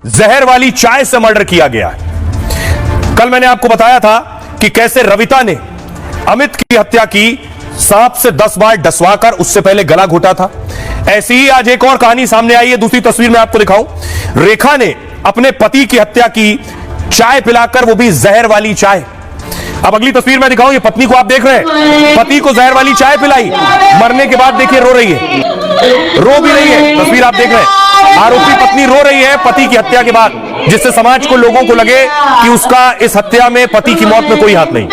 जहर वाली चाय से मर्डर किया गया है। कल मैंने आपको बताया था कि कैसे रविता ने अमित की हत्या की, सांप से 10 बार डसवाकर उससे पहले गला घोटा था। ऐसी ही आज एक और कहानी सामने आई है। दूसरी तस्वीर में आपको दिखाऊं, रेखा ने अपने पति की हत्या की चाय पिलाकर, वो भी जहर वाली चाय। अब अगली तस्वीर में दिखाऊं, ये पत्नी को आप देख रहे हैं, पति को जहर वाली चाय पिलाई, मरने के बाद देखिए रो रही है, रो भी रही है। तस्वीर आप देख रहे हैं, आरोपी पत्नी रो रही है पति की हत्या के बाद, जिससे समाज को, लोगों को लगे कि उसका इस हत्या में, पति की मौत में कोई हाथ नहीं।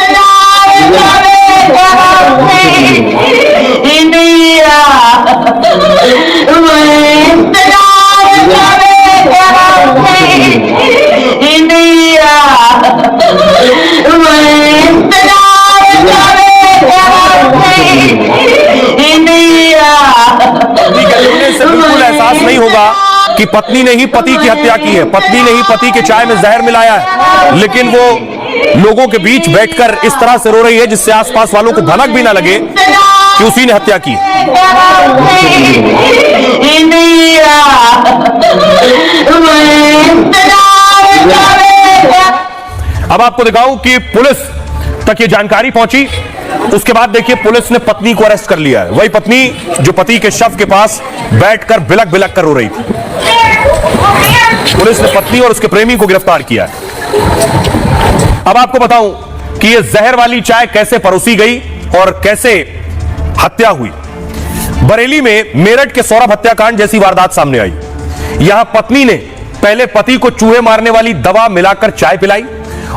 से बिल्कुल एहसास नहीं होगा कि पत्नी ने ही पति की हत्या की है, पत्नी ने ही पति के चाय में जहर मिलाया है, लेकिन वो लोगों के बीच बैठकर इस तरह से रो रही है जिससे आसपास वालों को भनक भी ना लगे कि उसी ने हत्या की। अब आपको दिखाऊं कि पुलिस तक ये जानकारी पहुंची, उसके बाद देखिए पुलिस ने पत्नी को अरेस्ट कर लिया है। वही पत्नी जो पति के शव के पास बैठकर बिलक बिलक कर रो रही थी। पुलिस ने पत्नी और उसके प्रेमी को गिरफ्तार किया है। अब आपको बताऊं कि यह जहर वाली चाय कैसे परोसी गई और कैसे हत्या हुई। बरेली में मेरठ के सौरभ हत्याकांड जैसी वारदात सामने आई। यहां पत्नी ने पहले पति को चूहे मारने वाली दवा मिलाकर चाय पिलाई,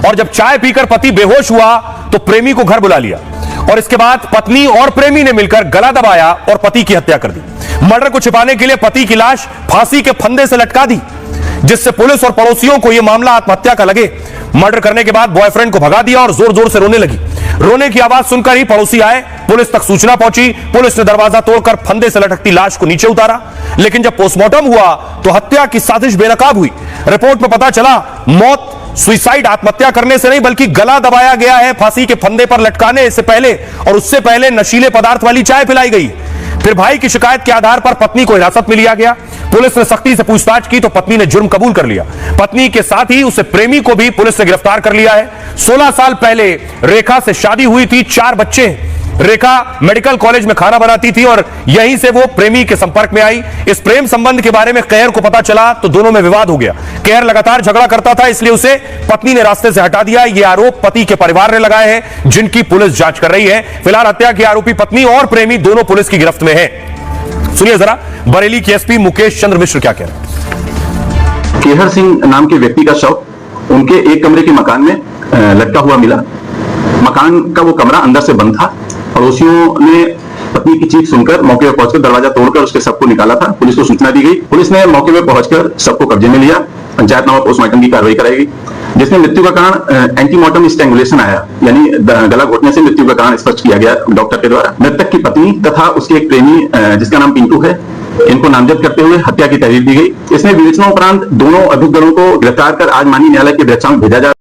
और जब चाय पीकर पति बेहोश हुआ तो प्रेमी को घर बुला लिया, और इसके बाद पत्नी और प्रेमी ने मिलकर गला दबाया और पति की हत्या कर दी। मर्डर को छिपाने के लिए पति की लाश फांसी के फंदे से लटका दी, जिससे पुलिस और पड़ोसियों को यह मामला आत्महत्या का लगे। मर्डर करने के बाद बॉयफ्रेंड को भगा दिया और जोर जोर से रोने लगी। रोने की आवाज सुनकर ही पड़ोसी आए, पुलिस तक सूचना पहुंची। पुलिस ने दरवाजा तोड़कर फंदे से लटकती लाश को नीचे उतारा, लेकिन जब पोस्टमार्टम हुआ तो हत्या की साजिश बेनकाब हुई। रिपोर्ट में पता चला मौत सुसाइड, आत्महत्या करने से नहीं, बल्कि गला दबाया गया है फांसी के फंदे पर लटकाने से पहले, और उससे पहले नशीले पदार्थ वाली चाय पिलाई गई। फिर भाई की शिकायत के आधार पर पत्नी को हिरासत में लिया गया। पुलिस ने सख्ती से पूछताछ की तो पत्नी ने जुर्म कबूल कर लिया। पत्नी के साथ ही उसे प्रेमी को भी पुलिस ने गिरफ्तार कर लिया है। 16 साल पहले रेखा से शादी हुई थी, 4 बच्चे हैं। रेखा मेडिकल कॉलेज में खाना बनाती थी और यहीं से वो प्रेमी के संपर्क में आई। इस प्रेम संबंध के बारे में कहर को पता चला तो दोनों में विवाद हो गया। कहर लगातार झगड़ा करता था, इसलिए उसे पत्नी ने रास्ते से हटा दिया। ये आरोप पति के परिवार ने लगाए हैं, जिनकी पुलिस जांच कर रही है। फिलहाल हत्या की आरोपी पत्नी और प्रेमी दोनों पुलिस की गिरफ्त में है। सुनिए जरा बरेली के एसपी मुकेश चंद्र मिश्र क्या कह रहे हैं। केहर सिंह नाम के व्यक्ति का शव उनके एक कमरे के मकान में लटका हुआ मिला। मकान का वो कमरा अंदर से बंद था। पड़ोसियों ने पत्नी की चीख सुनकर मौके पर पहुंचकर दरवाजा तोड़कर उसके शव को निकाला था। पुलिस को सूचना दी गई। पुलिस ने मौके पर पहुंचकर शव को कब्जे में लिया। पंचायतनामा पोस्टमार्टम की कार्रवाई कराई गई, जिसमें मृत्यु का कारण एंटीमॉर्टम स्ट्रैंगुलेशन आया, यानी गला घोटने से मृत्यु का कारण स्पष्ट किया गया डॉक्टर के द्वारा। मृतक की पत्नी तथा उसके एक प्रेमी जिसका नाम पिंटू है, इनको नामजद करते हुए हत्या की तहरीर दी गई। इसमें विवेचना उपरांत दोनों अभियुक्त दलों को गिरफ्तार कर आज माननीय न्यायालय के दृष्टांत भेजा जा